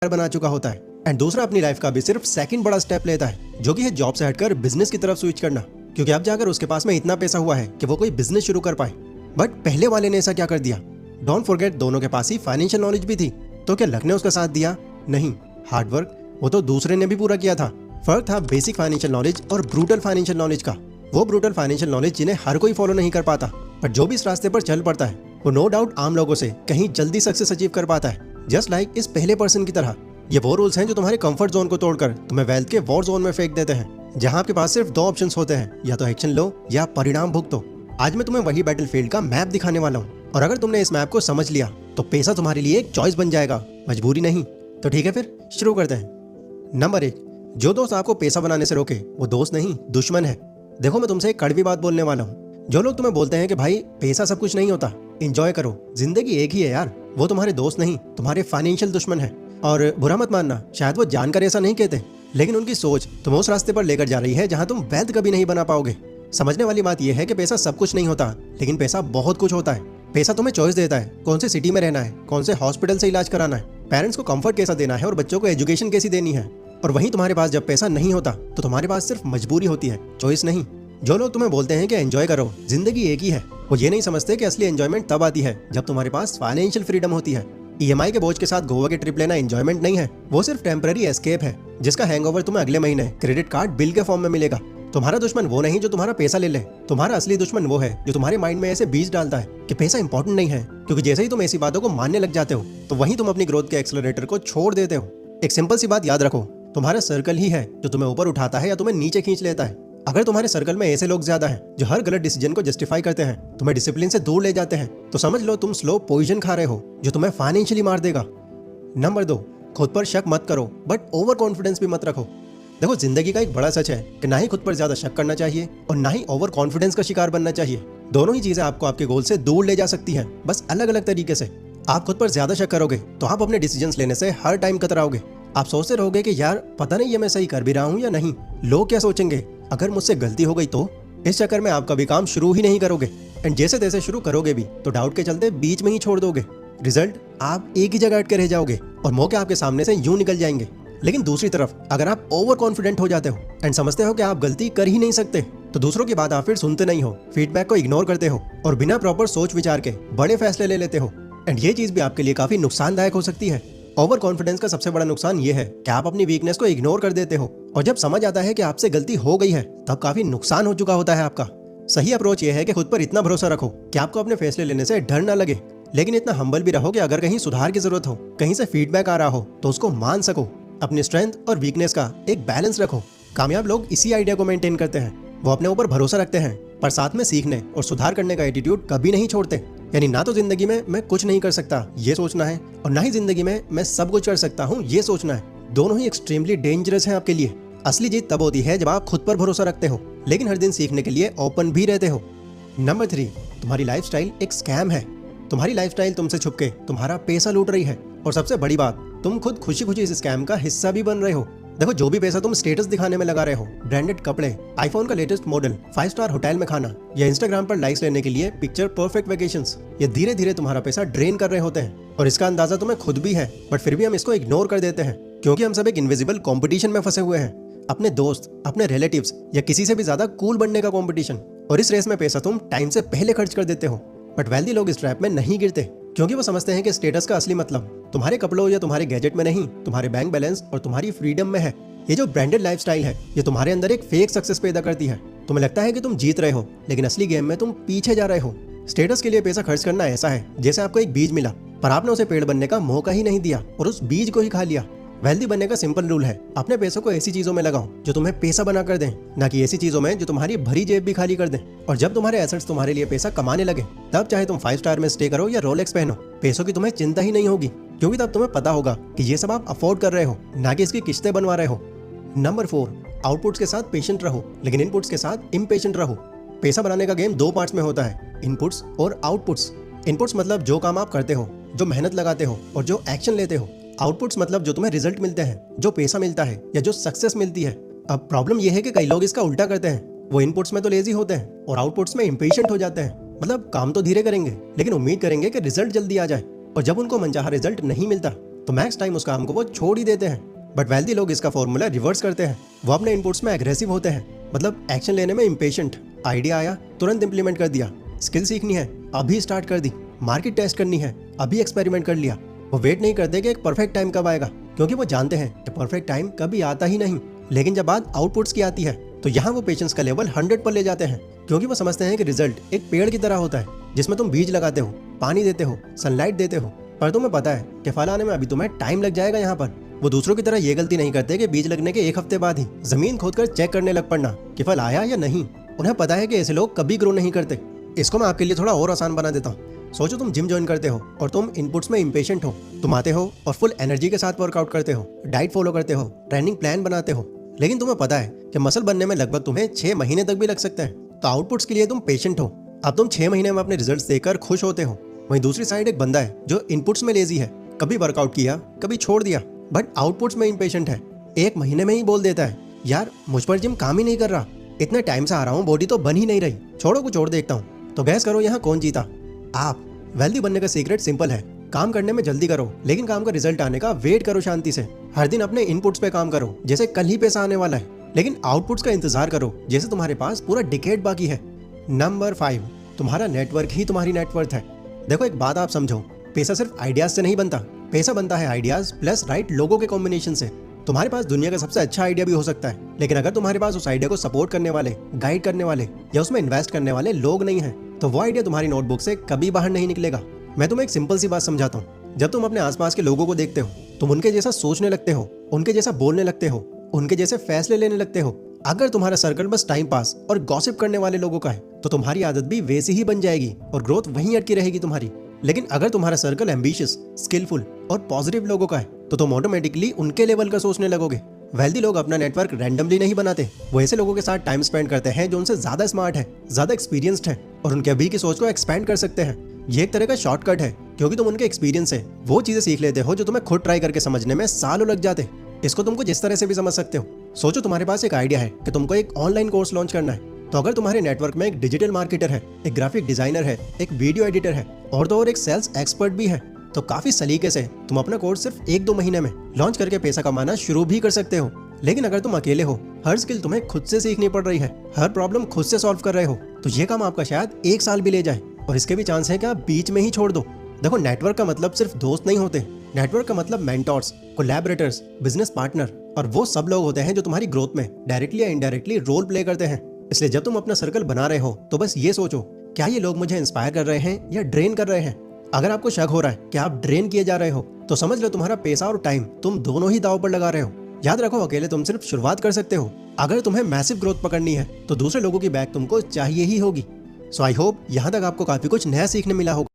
बना चुका होता है एंड दूसरा अपनी लाइफ का भी सिर्फ सेकंड बड़ा स्टेप लेता है जो कि है जॉब से हटकर बिजनेस की तरफ स्विच करना, क्योंकि अब जाकर उसके पास में इतना पैसा हुआ है कि वो कोई बिजनेस शुरू कर पाए। बट पहले वाले ने ऐसा क्या कर दिया? डोंट फॉरगेट, दोनों के पास ही फाइनेंशियल नॉलेज भी थी, तो क्या लक ने उसका साथ दिया? नहीं, हार्डवर्क वो तो दूसरे ने भी पूरा किया था। फर्क था बेसिक फाइनेंशियल नॉलेज और ब्रूटल फाइनेंशियल नॉलेज का। वो ब्रूटल फाइनेंशियल नॉलेज जिन्हें हर कोई फॉलो नहीं कर पाता, पर जो भी इस रास्ते पर चल पड़ता है वो नो डाउट आम लोगों से कहीं जल्दी सक्सेस अचीव कर पाता है, जस्ट लाइक इस पहले पर्सन की तरह। ये वो रूल्स हैं जो तुम्हारे कंफर्ट जोन को तोड़कर तुम्हें वेल्थ के वॉर जोन में फेंक देते हैं, जहां आपके पास सिर्फ दो ऑप्शंस होते हैं, या तो एक्शन लो या परिणाम भुगतो। आज मैं तुम्हें वही बैटलफील्ड का मैप दिखाने वाला हूँ, और अगर तुमने इस मैप को समझ लिया तो पैसा तुम्हारे लिए एक चॉइस बन जाएगा, मजबूरी नहीं। तो ठीक है, फिर शुरू करते हैं। नंबर 1, जो दोस्त आपको पैसा बनाने से रोके वो दोस्त नहीं, दुश्मन है। देखो, मैं तुमसे एक कड़वी बात बोलने वाला हूँ। जो लोग तुम्हें बोलते हैं कि भाई पैसा सब कुछ नहीं होता, एंजॉय करो, जिंदगी एक ही है यार, वो तुम्हारे दोस्त नहीं, तुम्हारे फाइनेंशियल दुश्मन है। और बुरा मत मानना, शायद वो जानकर ऐसा नहीं कहते, लेकिन उनकी सोच तुम्हें उस रास्ते पर लेकर जा रही है जहां तुम वेल्थ कभी नहीं बना पाओगे। समझने वाली बात यह है कि पैसा सब कुछ नहीं होता, लेकिन पैसा बहुत कुछ होता है। पैसा तुम्हें चॉइस देता है कौन से सिटी में रहना है, कौन से हॉस्पिटल से इलाज कराना है, पेरेंट्स को कंफर्ट कैसा देना है और बच्चों को एजुकेशन कैसी देनी है। और वहीं तुम्हारे पास जब पैसा नहीं होता तो तुम्हारे पास सिर्फ मजबूरी होती है, चॉइस नहीं। जो लोग तुम्हें बोलते हैं कि एंजॉय करो, जिंदगी एक ही है, वो ये नहीं समझते कि असली एंजॉयमेंट तब आती है जब तुम्हारे पास फाइनेंशियल फ्रीडम होती है। ईएमआई के बोझ के साथ गोवा की ट्रिप लेना एंजॉयमेंट नहीं है, वो सिर्फ टेम्पररी एस्केप है, जिसका हैंगओवर तुम्हें अगले महीने क्रेडिट कार्ड बिल के फॉर्म में मिलेगा। तुम्हारा दुश्मन वो नहीं जो तुम्हारा पैसा ले ले, तुम्हारा असली दुश्मन वो है जो तुम्हारे माइंड में ऐसे बीज डालता है कि पैसा इंपॉर्टेंट नहीं है। क्योंकि जैसे ही तुम ऐसी बातों को मानने लग जाते हो तो वहीं तुम अपनी ग्रोथ के एक्सेलरेटर को छोड़ देते हो। एक सिंपल सी बात याद रखो, तुम्हारा सर्कल ही है जो तुम्हें ऊपर उठाता है या तुम्हें नीचे खींच लेता है। अगर तुम्हारे सर्कल में ऐसे लोग ज्यादा हैं जो हर गलत डिसीजन को जस्टिफाई करते हैं, तुम्हें डिसिप्लिन से दूर ले जाते हैं, तो समझ लो तुम स्लो पॉइजन खा रहे हो जो तुम्हें फाइनेंशियली मार देगा। नंबर 2, खुद पर शक मत करो, बट ओवर कॉन्फिडेंस भी मत रखो। देखो, जिंदगी का एक बड़ा सच है कि ना ही खुद पर ज्यादा शक करना चाहिए और ना ही ओवर कॉन्फिडेंस का शिकार बनना चाहिए। दोनों ही चीजें आपको आपके गोल से दूर ले जा सकती हैं, बस अलग अलग तरीके से। आप खुद पर ज्यादा शक करोगे तो आप अपने डिसीजंस लेने से हर टाइम कतराओगे। आप सोचते रहोगे कि यार पता नहीं ये मैं सही कर भी रहा हूँ या नहीं, लोग क्या सोचेंगे, अगर मुझसे गलती हो गई तो। इस चक्कर में आप कभी काम शुरू ही नहीं करोगे, एंड जैसे तैसे शुरू करोगे भी तो डाउट के चलते बीच में ही छोड़ दोगे। रिजल्ट, आप एक ही जगह अटके रह जाओगे और मौके आपके सामने से यूं निकल जाएंगे। लेकिन दूसरी तरफ अगर आप ओवर कॉन्फिडेंट हो जाते हो एंड समझते हो कि आप गलती कर ही नहीं सकते, तो दूसरों की बात आप फिर सुनते नहीं हो, फीडबैक को इग्नोर करते हो और बिना प्रॉपर सोच विचार के बड़े फैसले ले लेते हो। एंड ये चीज भी आपके लिए काफी नुकसानदायक हो सकती है। ओवर कॉन्फिडेंस का सबसे बड़ा नुकसान ये है कि आप अपनी वीकनेस को इग्नोर कर देते हो, और जब समझ आता है कि आपसे गलती हो गई है तब काफी नुकसान हो चुका होता है आपका। सही अप्रोच ये है कि खुद पर इतना भरोसा रखो कि आपको अपने फैसले लेने से डर ना लगे, लेकिन इतना हम्बल भी रहो कि अगर कहीं सुधार की जरूरत हो, कहीं से फीडबैक आ रहा हो, तो उसको मान सको। अपनी स्ट्रेंथ और वीकनेस का एक बैलेंस रखो। कामयाब लोग इसी आइडिया को मेंटेन करते हैं। वो अपने ऊपर भरोसा रखते हैं, पर साथ में सीखने और सुधार करने का एटीट्यूड कभी नहीं छोड़ते। यानी ना तो जिंदगी में मैं कुछ नहीं कर सकता ये सोचना है, और ना ही जिंदगी में मैं सब कुछ कर सकता हूँ ये सोचना है। दोनों ही एक्सट्रीमली डेंजरस हैं आपके लिए। असली जीत तब होती है जब आप खुद पर भरोसा रखते हो, लेकिन हर दिन सीखने के लिए ओपन भी रहते हो। नंबर 3, तुम्हारी लाइफस्टाइल एक स्कैम है। तुम्हारी लाइफस्टाइल तुमसे छुपके तुम्हारा पैसा लूट रही है, और सबसे बड़ी बात, तुम खुद खुशी खुशी इस स्कैम का हिस्सा भी बन रहे हो। देखो, जो भी पैसा तुम स्टेटस दिखाने में लगा रहे हो, ब्रांडेड कपड़े, आईफोन का लेटेस्ट मॉडल, 5 स्टार होटल में खाना, या इंस्टाग्राम पर लाइक्स लेने के लिए पिक्चर परफेक्ट वेकेशंस, ये धीरे धीरे तुम्हारा पैसा ड्रेन कर रहे होते हैं। और इसका अंदाजा तुम्हें खुद भी है, बट फिर भी हम इसको इग्नोर कर देते हैं, क्योंकि हम सब एक इनविजिबल कंपटीशन में फंसे हुए हैं। अपने दोस्त, अपने रिलेटिव्स या किसी से भी ज्यादा कूल बनने का कंपटीशन। और इस रेस में पैसा तुम टाइम से पहले खर्च कर देते हो। बट वेल्दी लोग इस ट्रैप में नहीं गिरते, क्योंकि वो समझते हैं कि स्टेटस का असली मतलब तुम्हारे कपड़ों या तुम्हारे गैजेट में नहीं, तुम्हारे बैंक बैलेंस और तुम्हारी फ्रीडम में है। ये जो ब्रांडेड लाइफस्टाइल है, ये तुम्हारे अंदर एक फेक सक्सेस पैदा करती है। तुम्हें लगता है कि तुम जीत रहे हो, लेकिन असली गेम में तुम पीछे जा रहे हो। स्टेटस के लिए पैसा खर्च करना ऐसा है जैसे आपको एक बीज मिला, पर आपने उसे पेड़ बनने का मौका ही नहीं दिया और उस बीज को ही खा लिया। वेल्दी बनने का सिंपल रूल है, अपने पैसों को ऐसी चीजों में लगाओ जो तुम्हें पैसा बना कर दें, ना कि ऐसी चीजों में जो तुम्हारी भरी जेब भी खाली कर दें। और जब तुम्हारे एसेट्स तुम्हारे लिए पैसा कमाने लगे, तब चाहे तुम 5 स्टार में स्टे करो या रोलेक्स पहनो, पैसों की तुम्हें चिंता ही नहीं होगी, क्योंकि तब तुम्हें पता होगा कि ये सब आप अफोर्ड कर रहे हो, ना कि इसकी किस्तें बनवा रहे हो। नंबर 4, आउटपुट्स के साथ पेशेंट रहो, लेकिन इनपुट्स के साथ इम्पेशेंट रहो। पैसा बनाने का गेम 2 पार्ट्स में होता है, इनपुट्स और आउटपुट्स। इनपुट्स मतलब जो काम आप करते हो, जो मेहनत लगाते हो और जो एक्शन लेते हो। आउटपुट्स मतलब जो तुम्हें रिजल्ट मिलते हैं, जो पैसा मिलता है या जो सक्सेस मिलती है। अब प्रॉब्लम यह है कि कई लोग इसका उल्टा करते हैं। वो इनपुट्स में तो लेजी होते हैं और आउटपुट्स में इम्पेशेंट हो जाते हैं। मतलब काम तो धीरे करेंगे, लेकिन उम्मीद करेंगे कि रिजल्ट जल्दी आ जाए, और जब उनको मनचाहा रिजल्ट नहीं मिलता तो मैक्स टाइम उस काम को वो छोड़ ही देते हैं। बट वेल्दी लोग इसका फॉर्मूला रिवर्स करते हैं। वो अपने इनपुट्स में एग्रेसिव होते हैं, मतलब एक्शन लेने में इम्पेशेंट। आइडिया आया तुरंत इंप्लीमेंट कर दिया, स्किल सीखनी है अभी स्टार्ट कर दी, मार्केट टेस्ट करनी है अभी एक्सपेरिमेंट कर लिया। वो वेट नहीं करते कि एक परफेक्ट टाइम कब आएगा, क्योंकि वो जानते हैं कि परफेक्ट टाइम कभी आता ही नहीं। लेकिन जब बात आउटपुट्स की आती है तो यहाँ वो पेशेंस का लेवल 100 पर ले जाते हैं, क्योंकि वो समझते हैं कि रिजल्ट एक पेड़ की तरह होता है जिसमें तुम बीज लगाते हो, पानी देते हो, सनलाइट देते हो, पर तुम्हें पता है कि फल आने में अभी तुम्हें टाइम लग जाएगा। यहाँ पर वो दूसरों की तरह ये गलती नहीं करते कि बीज लगने के 1 हफ्ते बाद ही जमीन खोदकर चेक करने लग पड़ना कि फल आया या नहीं। उन्हें पता है कि ऐसे लोग कभी ग्रो नहीं करते। इसको मैं आपके लिए थोड़ा और आसान बना देता हूँ। सोचो तुम जिम ज्वाइन करते हो और तुम इनपुट्स में इम्पेशेंट हो। तुम आते हो और फुल एनर्जी के साथ वर्कआउट करते हो, डाइट फॉलो करते हो, ट्रेनिंग प्लान बनाते हो, लेकिन तुम्हें पता है कि मसल बनने में लगभग तुम्हें 6 महीने तक भी लग सकते हैं। तो आउटपुट्स के लिए तुम पेशेंट हो। अब तुम 6 महीने में अपने रिजल्ट्स देखकर खुश होते हो। वहीं दूसरी साइड एक बंदा है जो इनपुट्स में लेजी है, कभी वर्कआउट किया कभी छोड़ दिया, बट आउटपुट्स में इम्पेशेंट है। 1 महीने में ही बोल देता है यार मुझ पर जिम काम ही नहीं कर रहा, इतने टाइम से आ रहा हूँ, बॉडी तो बन ही नहीं रही, छोड़ो कुछ और देखता हूँ। तो गैस करो यहाँ कौन जीता? आप। वेल्दी बनने का सीक्रेट सिंपल है, काम करने में जल्दी करो, लेकिन काम का रिजल्ट आने का वेट करो शांति से। हर दिन अपने इनपुट्स पे काम करो जैसे कल ही पैसा आने वाला है, लेकिन आउटपुट्स का इंतजार करो जैसे तुम्हारे पास पूरा डिकेड बाकी है। नंबर 5, तुम्हारा नेटवर्क ही तुम्हारी नेटवर्थ है। देखो एक बात आप समझो, पैसा सिर्फ आइडियाज से नहीं बनता, पैसा बनता है आइडियाज प्लस राइट लोगों के कॉम्बिनेशन से। तुम्हारे पास दुनिया का सबसे अच्छा आइडिया भी हो सकता है, लेकिन अगर तुम्हारे पास उस आइडिया को सपोर्ट करने वाले, गाइड करने वाले या उसमें इन्वेस्ट करने वाले लोग नहीं हैं, तो वो आइडिया तुम्हारी नोटबुक से कभी बाहर नहीं निकलेगा। मैं तुम्हें एक सिंपल सी बात समझाता हूँ। जब तुम अपने आसपास के लोगों को देखते हो, तुम उनके जैसा सोचने लगते हो, उनके जैसा बोलने लगते हो, उनके जैसे फैसले लेने लगते हो। अगर तुम्हारा सर्कल बस टाइम पास और गॉसिप करने वाले लोगों का है, तो तुम्हारी आदत भी वैसी ही बन जाएगी और ग्रोथ वहीं अटकी रहेगी तुम्हारी। लेकिन अगर तुम्हारा सर्कल एम्बिशियस, स्किलफुल और पॉजिटिव लोगों का है, तो तुम ऑटोमेटिकली उनके लेवल का सोचने लगोगे। वेल्दी लोग अपना नेटवर्क रैंडमली नहीं बनाते, वो ऐसे लोगों के साथ टाइम स्पेंड करते हैं जो उनसे ज्यादा स्मार्ट है, ज्यादा एक्सपीरियंस्ड है और उनके अभी की सोच को एक्सपेंड कर सकते हैं। ये एक तरह का शॉर्टकट है, क्योंकि तुम उनके एक्सपीरियंस से वो चीजें सीख लेते हो जो तुम्हें खुद ट्राई करके समझने में सालों लग जाते। इसको तुमको जिस तरह से भी समझ सकते हो। सोचो तुम्हारे पास एक आइडिया है कि तुमको एक ऑनलाइन कोर्स लॉन्च करना है, तो अगर तुम्हारे नेटवर्क में एक डिजिटल मार्केटर है, एक ग्राफिक डिजाइनर है, एक वीडियो एडिटर है और तो और एक सेल्स एक्सपर्ट भी है, तो काफी सलीके से तुम अपना कोर्स सिर्फ 1-2 महीने में लॉन्च करके पैसा कमाना शुरू भी कर सकते हो। लेकिन अगर तुम अकेले हो, हर स्किल तुम्हें खुद से सीखनी पड़ रही है, हर प्रॉब्लम खुद से सॉल्व कर रहे हो, तो ये काम आपका शायद 1 साल भी ले जाए और इसके भी चांस है कि आप बीच में ही छोड़ दो। देखो नेटवर्क का मतलब सिर्फ दोस्त नहीं होते, नेटवर्क का मतलब मेंटोर्स, कोलैबोरेटर्स, बिजनेस पार्टनर और वो सब लोग होते हैं जो तुम्हारी ग्रोथ में डायरेक्टली या इनडायरेक्टली रोल प्ले करते हैं। इसलिए जब तुम अपना सर्कल बना रहे हो तो बस ये सोचो, क्या ये लोग मुझे इंस्पायर कर रहे हैं या ड्रेन कर रहे हैं? अगर आपको शक हो रहा है कि आप ड्रेन किए जा रहे हो, तो समझ लो तुम्हारा पैसा और टाइम तुम दोनों ही दांव पर लगा रहे हो। याद रखो अकेले तुम सिर्फ शुरुआत कर सकते हो, अगर तुम्हें मैसिव ग्रोथ पकड़नी है तो दूसरे लोगों की बैक तुमको चाहिए ही होगी। सो आई होप यहाँ तक आपको काफी कुछ नया सीखने मिला होगा।